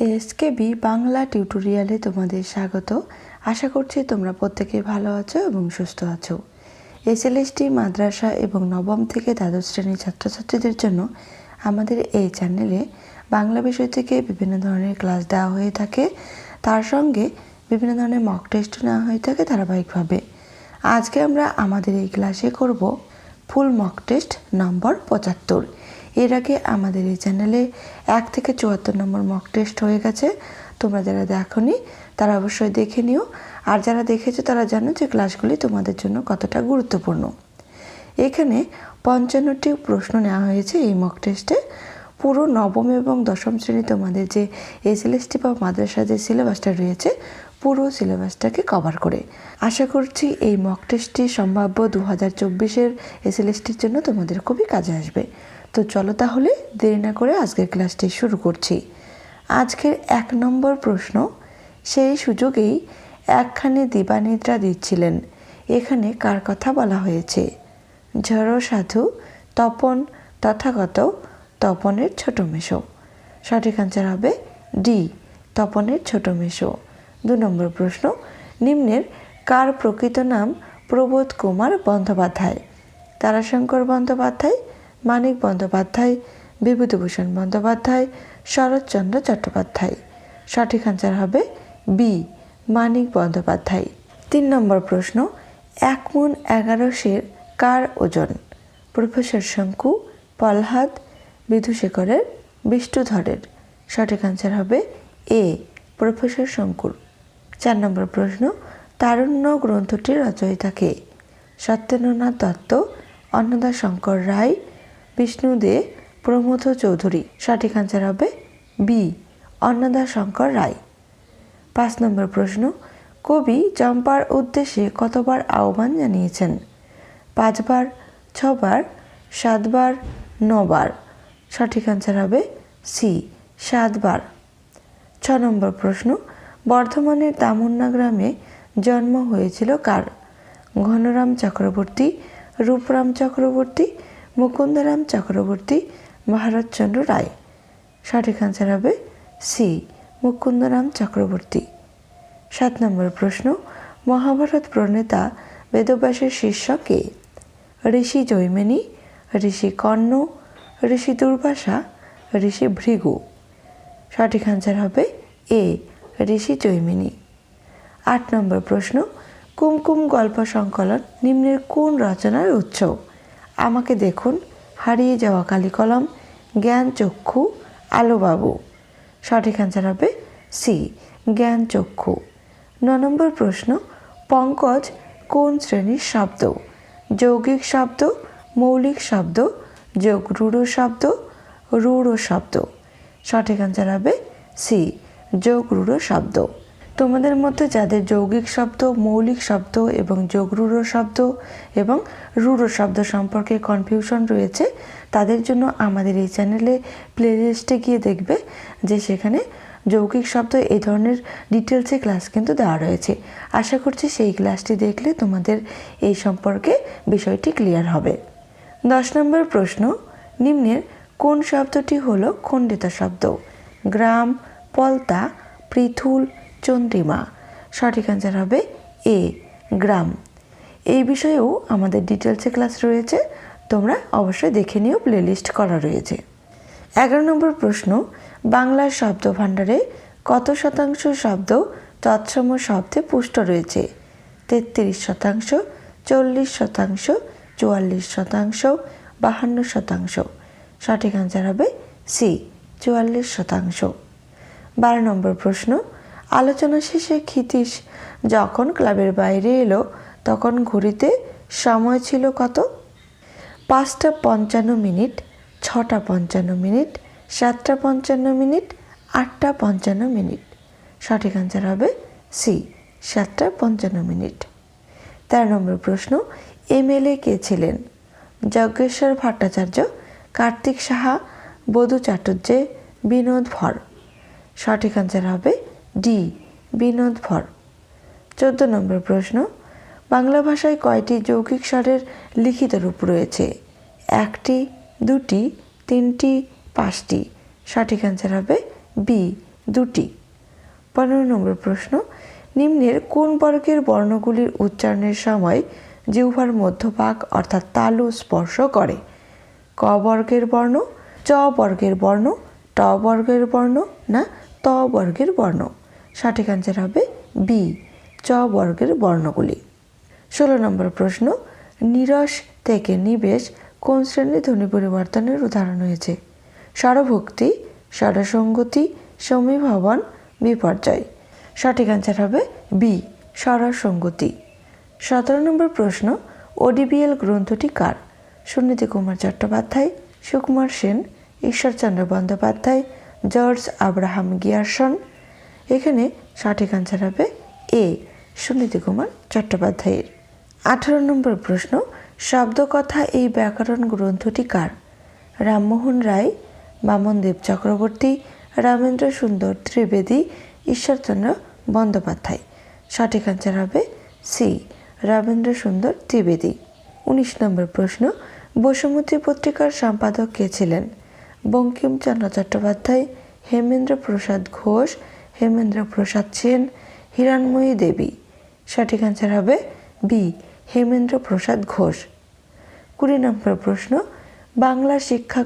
SKB Bangla টিউটোরিয়ালে তোমাদের স্বাগত। আশা করছি তোমরা প্রত্যেকে ভালো আছো এবং সুস্থ আছো। এসএলএসটি মাদ্রাসা এবং নবম থেকে দ্বাদশ শ্রেণীর ছাত্রছাত্রীদের জন্য আমাদের এই চ্যানেলে বাংলা বিষয় থেকে বিভিন্ন ধরনের ক্লাস দেওয়া হয়ে থাকে, তার সঙ্গে বিভিন্ন ধরনের মক টেস্ট নেওয়া হয়ে থাকে ধারাবাহিকভাবে। আজকে আমরা আমাদের এই ক্লাসে করব ফুল মক টেস্ট নম্বর 75। এর আগে আমাদের এই চ্যানেলে 1 থেকে 74 নম্বর মক টেস্ট হয়ে গেছে। তোমরা যারা দেখোনি তারা অবশ্যই দেখে নিও, আর যারা দেখেছো তারা জানো যে ক্লাসগুলি তোমাদের জন্য কতটা গুরুত্বপূর্ণ। এখানে 55টি প্রশ্ন নেওয়া হয়েছে এই মক টেস্টে। পুরো নবম এবং দশম শ্রেণী তোমাদের যে এসএলএসটি বা মাদ্রাসা যে সিলেবাসটা রয়েছে, পুরো সিলেবাসটাকে কভার করে। আশা করছি এই মক টেস্টটি সম্ভাব্য 2024-এর এসএলএসটির জন্য তোমাদের খুবই কাজে আসবে। তো চলো তাহলে দেরি না করে আজকের ক্লাসটি শুরু করছি। আজকের 1 নম্বর প্রশ্ন, সেই সুযোগেই একখানি দিবানিদ্রা দিচ্ছিলেন, এখানে কার কথা বলা হয়েছে? ঝড় সাধু, তপন, তথাগত, তপনের ছোট মেশো। সঠিক আনসার হবে ডি, তপনের ছোট মেশো। 2 নম্বর প্রশ্ন, নিম্নের কার প্রকৃত নাম প্রবোধ কুমার বন্দ্যোপাধ্যায়? তারাশঙ্কর বন্দ্যোপাধ্যায়, মানিক বন্দ্যোপাধ্যায়, বিভূতিভূষণ বন্দ্যোপাধ্যায়, শরৎচন্দ্র চট্টোপাধ্যায়। সঠিক আনসার হবে বি, মানিক বন্দ্যোপাধ্যায়। 3 নম্বর প্রশ্ন, 1 মণ 11 সের কার ওজন? প্রফেসর শঙ্কু, প্রহ্লাদ, বিধুশেখরের, বিষ্ণুধরের। সঠিক আনসার হবে এ, প্রফেসর শঙ্কুর। 4 নম্বর প্রশ্ন, তারুণ্য গ্রন্থটির রচয়িতা কে? সত্যেন্দ্রনাথ দত্ত, অন্নদাশঙ্কর রায়, বিষ্ণু দে, প্রমোদ চৌধুরী। সঠিক আনসার হবে বি, অন্নদাশঙ্কর রায়। 5 নম্বর প্রশ্ন, কবি চম্পার উদ্দেশ্যে কতবার আহ্বান জানিয়েছেন? 5 বার, 6 বার, 7 বার, 9 বার। সঠিক আনসার হবে সি, 7 বার। 6 নম্বর প্রশ্ন, বর্ধমানের দামুন্না গ্রামে জন্ম হয়েছিল কার? ঘনরাম চক্রবর্তী, রূপরাম চক্রবর্তী, মুকুন্দরাম চক্রবর্তী, ভারতচন্দ্র রায়। সঠিক আনসার হবে সি, মুকুন্দরাম চক্রবর্তী। 7 নম্বর প্রশ্ন, মহাভারত প্রণেতা বেদব্যাসের শিষ্য কে? ঋষি জৈমিনী, ঋষি কর্ণ, ঋষি দুর্বাসা, ঋষি ভৃগু। সঠিক আনসার হবে এ, ঋষি জৈমিনী। 8 নম্বর প্রশ্ন, কুমকুম গল্প সংকলন নিম্নের কোন রচনার উৎস? আমাকে দেখুন, হারিয়ে যাওয়া কালিকলম, জ্ঞান চক্ষু, আলোবাবু। সঠিক আনসার হবে সি, জ্ঞান চক্ষু। 9 নম্বর প্রশ্ন, পঙ্কজ কোন শ্রেণীর শব্দ? যৌগিক শব্দ, মৌলিক শব্দ, যোগরূঢ় শব্দ, রূঢ় শব্দ। সঠিক আনসার হবে সি, যোগরূঢ় শব্দ। তোমাদের মধ্যে যাদের যৌগিক শব্দ, মৌলিক শব্দ এবং যোগরূঢ় শব্দ এবং রূঢ় শব্দ সম্পর্কে কনফিউশন রয়েছে, তাদের জন্য আমাদের এই চ্যানেলে প্লেলিস্টে গিয়ে দেখবে যে সেখানে যৌগিক শব্দ এই ধরনের ডিটেলসে ক্লাস কিন্তু দেওয়া রয়েছে। আশা করছি সেই ক্লাসটি দেখলে তোমাদের এই সম্পর্কে বিষয়টি ক্লিয়ার হবে। 10 নম্বর প্রশ্ন, নিম্নের কোন শব্দটি হলো খণ্ডিত শব্দ? গ্রাম, পলতা, পৃথুল, চন্দ্রিমা। সঠিক আনসার হবে এ, গ্রাম। এই বিষয়েও আমাদের ডিটেলসে ক্লাস রয়েছে, তোমরা অবশ্যই দেখে নিও, প্লেলিস্ট করা রয়েছে। 11 নম্বর প্রশ্ন, বাংলার শব্দ ভাণ্ডারে কত শতাংশ শব্দ তৎসম শব্দে পুষ্ট রয়েছে? 33%, 40%, 44%, 52%। সঠিক আনসার হবে সি, 44%। 12 নম্বর প্রশ্ন, আলোচনা শেষে ক্ষিতীশ যখন ক্লাবের বাইরে এলো তখন ঘড়িতে সময় ছিল কত? 5টা 55 মিনিট, 6টা 55 মিনিট, 7টা 55 মিনিট, 8টা 55 মিনিট। সঠিক আনসার হবে সি, 7টা 55 মিনিট। 13 নম্বর প্রশ্ন, এমএলএ কে ছিলেন? যজ্ঞেশ্বর ভট্টাচার্য, কার্তিক সাহা, বধূ চাটুর্যে, বিনোদ ভর। সঠিক আনসার হবে ডি, বিনোদ ভর। 14 নম্বর প্রশ্ন, বাংলা ভাষায় কয়টি যৌগিক স্বরের লিখিত রূপ রয়েছে? 1টি, 2টি, 3টি, 5টি। সঠিক আনসার হবে বি, দুটি। 15 নম্বর প্রশ্ন, নিম্নের কোন বর্গের বর্ণগুলির উচ্চারণের সময় জিহ্বার মধ্যভাগ অর্থাৎ তালু স্পর্শ করে? ক বর্গের বর্ণ, চ বর্গের বর্ণ, ট বর্গের বর্ণ না ত বর্গের বর্ণ? সঠিক অ্যান্সার হবে বি, চ বর্গের বর্ণগুলি। 16 নম্বর প্রশ্ন, নিরস থেকে নিবেশ কোন শ্রেণীর ধ্বনি পরিবর্তনের উদাহরণ হয়েছে? স্বরভুক্তি, স্বরসঙ্গতি, সমীভবন, বিপর্যয়? সঠিক অ্যান্সার হবে বি, স্বরসঙ্গতি। 17 নম্বর প্রশ্ন, ওডিবিএল গ্রন্থটি কার? Suniti Kumar Chattopadhyay, Sukumar Sen, Ishwarchandra Bandyopadhyay, George Abraham Grierson? এখানে সঠিক অ্যান্সার হবে এ, সুনীতি কুমার চট্টোপাধ্যায়ের। 18 নম্বর প্রশ্ন, শব্দকথা এই ব্যাকরণ গ্রন্থটি কার? রামমোহন রায়, বামনদেব চক্রবর্তী, রামেন্দ্র সুন্দর ত্রিবেদী, ঈশ্বরচন্দ্র বন্দ্যোপাধ্যায়? সঠিক অ্যান্সার হবে সি, রামেন্দ্র সুন্দর ত্রিবেদী। 19 নম্বর প্রশ্ন, বসুমতী পত্রিকার সম্পাদক কে ছিলেন? বঙ্কিমচন্দ্র চট্টোপাধ্যায়, হেমেন্দ্র প্রসাদ ঘোষ, হেমেন্দ্র প্রসাদ সেন, হিরণময়ী দেবী? সঠিক অ্যান্সার হবে বি, হেমেন্দ্র প্রসাদ ঘোষ। 20 নম্বর প্রশ্ন, বাংলা শিক্ষা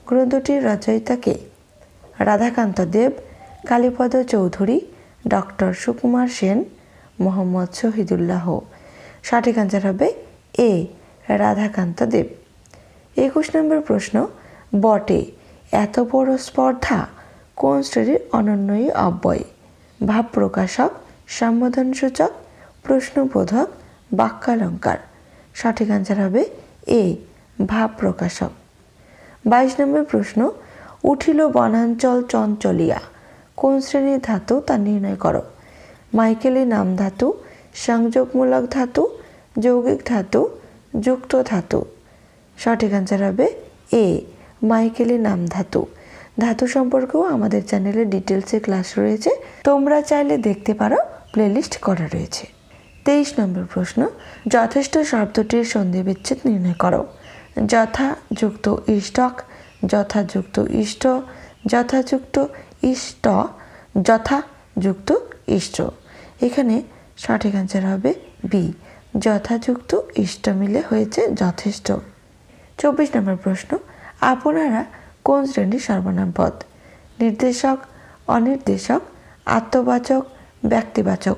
গ্রন্থটির রচয়িতা কে? রাধাকান্ত দেব, কালীপদ চৌধুরী, ডক্টর সুকুমার সেন, মোহাম্মদ শহীদুল্লাহ? সঠিক অ্যান্সার হবে এ, রাধাকান্ত দেব। 21 নম্বর প্রশ্ন, বটে এত বড় স্পর্ধা কোন শ্রেণীর অনন্যই অব্যয়? ভাব প্রকাশক, সম্বোধনসূচক, প্রশ্নবোধক, বাক্যালঙ্কার? সঠিক অ্যান্সার হবে এ, ভাব প্রকাশক। 22 নম্বর প্রশ্ন, উঠিল বনাঞ্চল চঞ্চলিয়া কোন শ্রেণীর ধাতু তা নির্ণয় করো? মাইকেলি নাম ধাতু, সংযোগমূলক ধাতু, যৌগিক ধাতু, যুক্ত ধাতু? সঠিক অ্যান্সার হবে এ, মাইকেলি নাম ধাতু। ধাতু সম্পর্কেও আমাদের চ্যানেলে ডিটেলসে ক্লাস রয়েছে, তোমরা চাইলে দেখতে পারো, প্লেলিস্ট করা রয়েছে। 23 নম্বর প্রশ্ন, যথেষ্ট শব্দটির সন্ধি বিচ্ছেদ নির্ণয় করো? যথাযুক্ত ইষ্টক, যথাযুক্ত ইষ্ট, যথাযুক্ত ইষ্ট, যথাযুক্ত ইষ্ট? এখানে সঠিক অ্যান্সার হবে বি, যথাযুক্ত ইষ্ট মিলে হয়েছে যথেষ্ট। 24 নম্বর প্রশ্ন, আপনারা কোন শ্রেণীর সর্বনাম পদ? নির্দেশক, অনির্দেশক, আত্মবাচক, ব্যক্তিবাচক?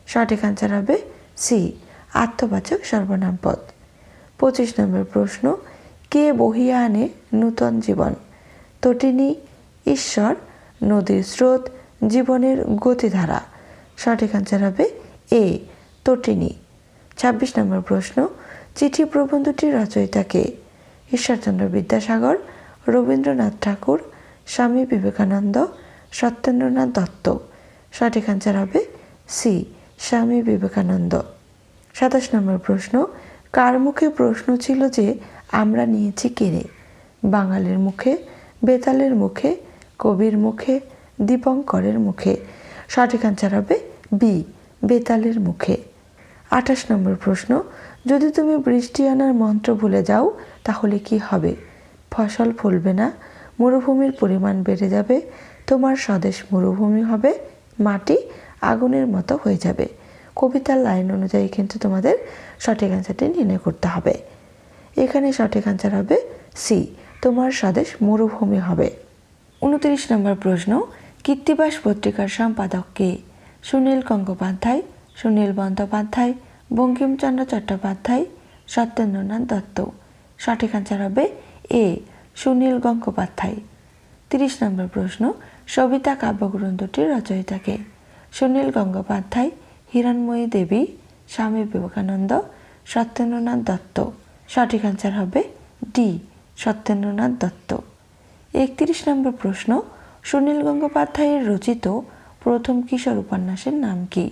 সঠিক অ্যান্সার হবে সি, আত্মবাচক সর্বনাম পদ। 25 নম্বর প্রশ্ন, কে বহিয়া আনে নূতন জীবন? তটিনী, ঈশ্বর, নদীর স্রোত, জীবনের গতিধারা? সঠিক অ্যান্সার হবে এ, তটিনী। 26 নম্বর প্রশ্ন, চিঠি প্রবন্ধটির রচয়িতা কে? ঈশ্বরচন্দ্র বিদ্যাসাগর, রবীন্দ্রনাথ ঠাকুর, স্বামী বিবেকানন্দ, সত্যেন্দ্রনাথ দত্ত? সঠিক অ্যান্সার হবে সি, স্বামী বিবেকানন্দ। 27 নম্বর প্রশ্ন, কার মুখে প্রশ্ন ছিল যে আমরা নিয়েছি কিনে? বাঙালির মুখে, বেতালের মুখে, কবির মুখে, দীপঙ্করের মুখে? সঠিক অ্যান্সার হবে বি, বেতালের মুখে। 28 নম্বর প্রশ্ন, যদি তুমি বৃষ্টি আনার মন্ত্র ভুলে যাও তাহলে কি হবে? ফসল ফলবে না, মরুভূমির পরিমাণ বেড়ে যাবে, তোমার স্বদেশ মরুভূমি হবে, মাটি আগুনের মতো হয়ে যাবে? কবিতার লাইন অনুযায়ী কিন্তু তোমাদের সঠিক অ্যান্সারটি নির্ণয় করতে হবে। এখানে সঠিক অ্যান্সার হবে সি, তোমার স্বদেশ মরুভূমি হবে। 29 নম্বর প্রশ্ন, কীর্তিবাস পত্রিকার সম্পাদক কে? সুনীল গঙ্গোপাধ্যায়, সুনীল বন্দ্যোপাধ্যায়, বঙ্কিমচন্দ্র চট্টোপাধ্যায়, সত্যেন্দ্রনাথ দত্ত? সঠিক অ্যান্সার হবে এ, সুনীল গঙ্গোপাধ্যায়। 30 নম্বর প্রশ্ন, সবিতা কাব্যগ্রন্থটির রচয়িতা কে? সুনীল গঙ্গোপাধ্যায়, হিরণময়ী দেবী, স্বামী বিবেকানন্দ, সত্যেন্দ্রনাথ দত্ত? সঠিক অ্যান্সার হবে ডি, সত্যেন্দ্রনাথ দত্ত। 31 নম্বর প্রশ্ন, সুনীল গঙ্গোপাধ্যায়ের রচিত প্রথম কিশোর উপন্যাসের নাম কি?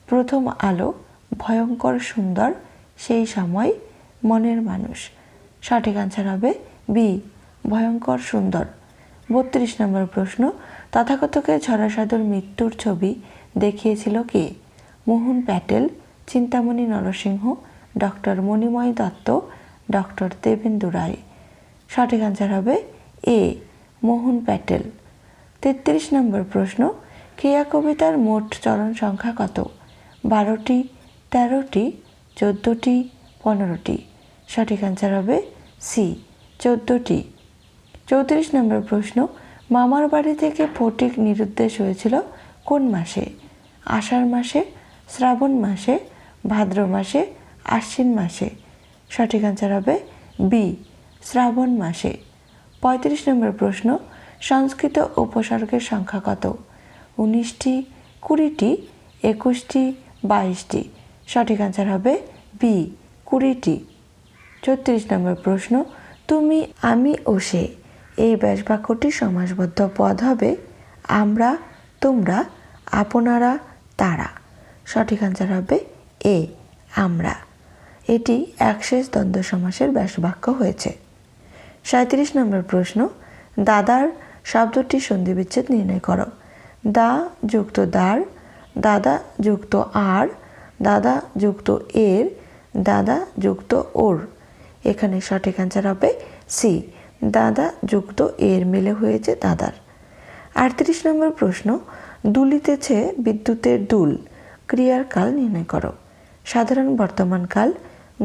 প্রথম আলো, ভয়ঙ্কর সুন্দর, সেই সময়, মনের মানুষ? সঠিক অ্যান্সার হবে বি, ভয়ঙ্কর সুন্দর। 32 নম্বর প্রশ্ন, তথাগতকে ঝরাসাধুর মৃত্যুর ছবি দেখিয়েছিল কে? মোহন প্যাটেল, চিন্তামণি নরসিংহ, ডক্টর মণিময় দত্ত, ডক্টর দেবেন্দু রায়? সঠিক অ্যান্সার হবে এ, মোহন প্যাটেল। 33 নম্বর প্রশ্ন, ক্রিয়া কবিতার মোট চরণ সংখ্যা কত? 12টি, 13টি, 14টি, 15টি। সঠিক অ্যান্সার হবে সি, 14টি। 34 নম্বর প্রশ্ন, মামার বাড়ি থেকে ফটিক নিরুদ্দেশ হয়েছিল কোন মাসে? আষাঢ় মাসে, শ্রাবণ মাসে, ভাদ্র মাসে, আশ্বিন মাসে। সঠিক অ্যান্সার হবে বি, শ্রাবণ মাসে। 35 নম্বর প্রশ্ন, সংস্কৃত উপসর্গের সংখ্যা কত? 19টি, 20টি, 21টি, 22টি। সঠিক অ্যান্সার হবে বি, 20টি। 36 নম্বর প্রশ্ন, তুমি, আমি ও সে এই ব্যাস বাক্যটি সমাসবদ্ধ পদ হবে আমরা, তোমরা, আপনারা, তারা। সঠিক অ্যান্সার হবে এ, আমরা। এটি একশেষ দ্বন্দ্ব সমাসের ব্যাস বাক্য হয়েছে। 37 নম্বর প্রশ্ন, দাদার শব্দটি সন্ধি বিচ্ছেদ নির্ণয় করো। দা যুক্ত দার, দাদা যুক্ত আর, দাদা যুক্ত এর, দাদা যুক্ত ওর। এখানে সঠিক অ্যান্সার হবে সি, দাদা যুক্ত এর মিলে হয়েছে দাদার। 38 নম্বর প্রশ্ন, দুলিতেছে বিদ্যুতের দুল, ক্রিয়ার কাল নির্ণয় করো। সাধারণ বর্তমানকাল,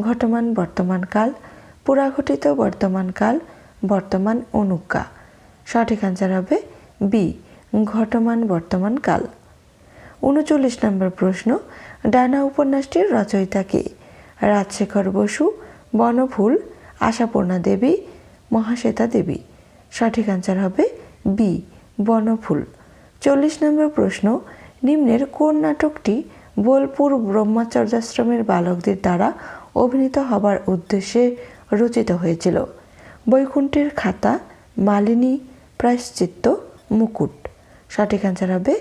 ঘটমান বর্তমানকাল, পুরাঘটিত বর্তমানকাল, বর্তমান অনুজ্ঞা। সঠিক অ্যান্সার হবে বি, ঘটমান বর্তমানকাল। 39 নম্বর প্রশ্ন, ডানা উপন্যাসটির রচয়িতা কে? রাজশেখর বসু, বনফুল, আশাপূর্ণা দেবী, মহাশ্বেতা দেবী। সঠিক অ্যান্সার হবে বি, বনফুল। 40 নম্বর প্রশ্ন, নিম্নের কোন নাটকটি বোলপুর ব্রহ্মচর্যাশ্রমের বালকদের দ্বারা অভিনীত হবার উদ্দেশ্যে রচিত হয়েছিল? বৈকুণ্ঠের খাতা, মালিনী, প্রায়শ্চিত্ত, মুকুট। সঠিক অ্যান্সার হবে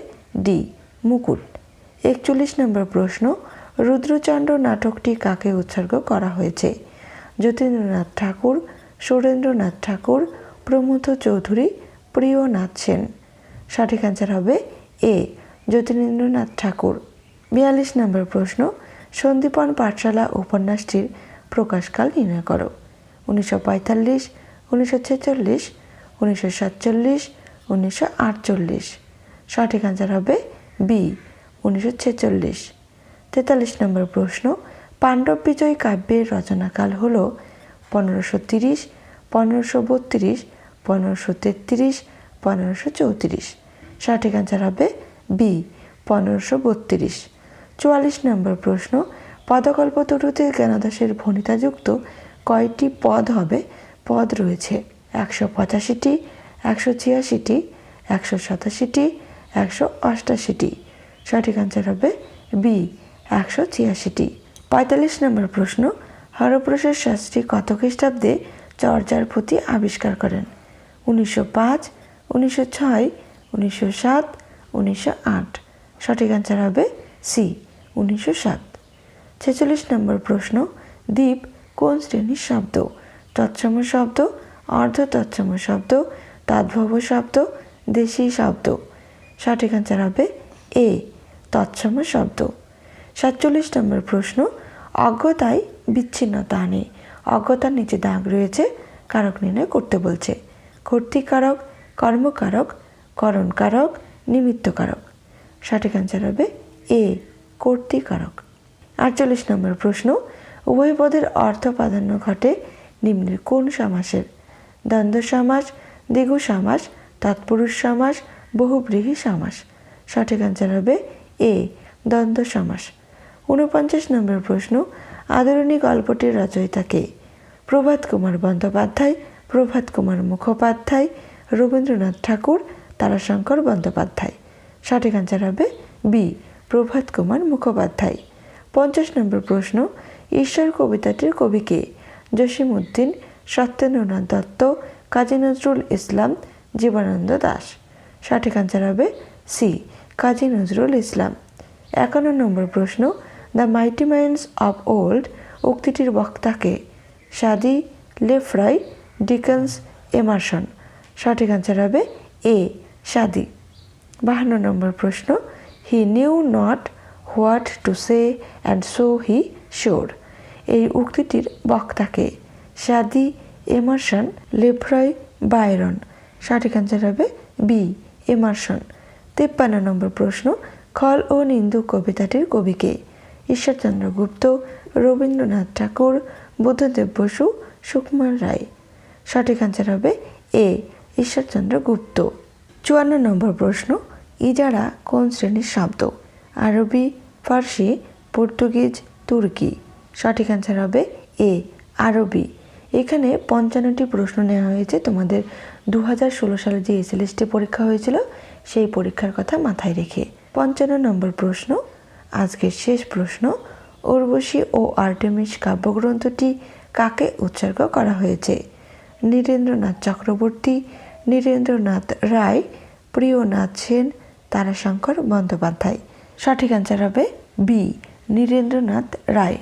ডি, মুকুট। 41 নম্বর প্রশ্ন, রুদ্রচন্দ্র নাটকটি কাকে উৎসর্গ করা হয়েছে? যতীন্দ্রনাথ ঠাকুর, সুরেন্দ্রনাথ ঠাকুর, প্রমথ চৌধুরী, প্রিয়নাথ সেন। সঠিক অ্যান্সার হবে এ, যতীন্দ্রনাথ ঠাকুর। 42 নম্বর প্রশ্ন, সন্দীপন পাঠশালা উপন্যাসটির প্রকাশকাল নির্ণয় করো। 1945, 1946, 1947, 1948। সঠিক অ্যান্সার হবে বি, 1946। 43 নম্বর প্রশ্ন, পাণ্ডব বিজয় কাব্যের রচনাকাল হল 1530, 1532, 1533, 1534। সঠিক অ্যান্সার হবে বি, 1532। 44 নম্বর প্রশ্ন, পদকল্প তরুতে জ্ঞানদাসের ভণিতাযুক্ত কয়টি পদ হবে? পদ রয়েছে 185টি, 186টি, 187টি, 188টি। সঠিক অ্যান্সার হবে বি, 186টি। 45 নম্বর প্রশ্ন, হরপ্রসাদ শাস্ত্রী কত খ্রিস্টাব্দে চর্যার পুঁথি আবিষ্কার করেন? 1905, 1906, 1907, 1908। সঠিক অ্যান্সার হবে সি, 1907। 46 নম্বর প্রশ্ন, দ্বীপ কোন শ্রেণীর শব্দ? তৎসম শব্দ, অর্ধ তৎসম শব্দ, তদ্ভব শব্দ, দেশি শব্দ। সঠিক অ্যান্সার হবে এ, তৎসম শব্দ। 47 নম্বর প্রশ্ন, অজ্ঞতায় বিচ্ছিন্নতা আনে। অজ্ঞতার নিচে দাগ রয়েছে, কারক নির্ণয় করতে বলছে। কর্তৃকারক, কর্মকারক, করণকারক, নিমিত্তকারক। সঠিক অ্যান্সার হবে এ, কর্তৃকারক। 48 নম্বর প্রশ্ন, উভয় পদের অর্থ প্রাধান্য ঘটে নিম্নের কোন সমাসের? দ্বন্দ্ব সমাস, দ্বিগু সমাস, তৎপুরুষ সমাস, বহুব্রীহি সমাস। সঠিক অ্যান্সার হবে এ, দ্বন্দ্ব সমাস। 49 নম্বর প্রশ্ন, আদরণী গল্পটির রচয়িতা কে? প্রভাত কুমার বন্দ্যোপাধ্যায়, প্রভাত কুমার মুখোপাধ্যায়, রবীন্দ্রনাথ ঠাকুর, তারাশঙ্কর বন্দ্যোপাধ্যায়। সঠিক অ্যান্সার হবে বি, প্রভাত কুমার মুখোপাধ্যায়। 50 নম্বর প্রশ্ন, ঈশ্বর কবিতাটির কবি কে? জসীমউদ্দিন, সত্যেন্দ্রনাথ দত্ত, কাজী নজরুল ইসলাম, জীবনানন্দ দাশ। সঠিক অ্যান্সার হবে সি, কাজী নজরুল ইসলাম। 51 নম্বর প্রশ্ন, the mighty minds of old উক্তিটির বক্তা কে? Sadi, Lefroy, Dickens, Emerson. সঠিক অ্যান্সার হবে এ, সাদি। 52 নম্বর প্রশ্ন, he knew not what to say and so he swore. এই উক্তিটির বক্তা কে? Sadi, Emerson, Lefroy, Byron. সঠিক অ্যান্সার হবে বি, এমারসন। 53 নম্বর প্রশ্ন, খল ও নিন্দু কবিতাটির কবি কে? ঈশ্বরচন্দ্র গুপ্ত, রবীন্দ্রনাথ ঠাকুর, বুদ্ধদেব বসু, সুকুমার রায়। সঠিক আনসার হবে এ, ঈশ্বরচন্দ্র গুপ্ত। 54 নম্বর প্রশ্ন, ইজারা কোন শ্রেণীর শব্দ? আরবি, ফার্সি, পর্তুগিজ, তুর্কি। সঠিক আনসার হবে এ, আরবি। এখানে 55টি প্রশ্ন নেওয়া হয়েছে তোমাদের 2016 সালে যে SLST পরীক্ষা হয়েছিল সেই পরীক্ষার কথা মাথায় রেখে। 55 নম্বর প্রশ্ন, আজকের শেষ প্রশ্ন, উর্বশী ও আর্টেমিস কাব্যগ্রন্থটি কাকে উৎসর্গ করা হয়েছে? নীরেন্দ্রনাথ চক্রবর্তী, নীরেন্দ্রনাথ রায়, প্রিয়নাথ সেন, তারাশঙ্কর বন্দ্যোপাধ্যায়। সঠিক আনসার হবে বি, নীরেন্দ্রনাথ রায়।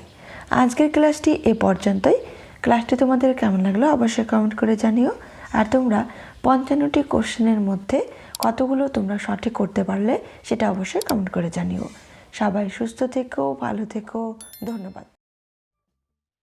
আজকের ক্লাসটি এ পর্যন্তই। ক্লাসটি তোমাদের কেমন লাগলো অবশ্যই কমেন্ট করে জানিও। আর তোমরা 55টি কোশ্চেনের মধ্যে কতগুলো তোমরা সঠিক করতে পারলে সেটা অবশ্যই কমেন্ট করে জানিও। সবাই সুস্থ থেকো, ভালো থেকো, ধন্যবাদ।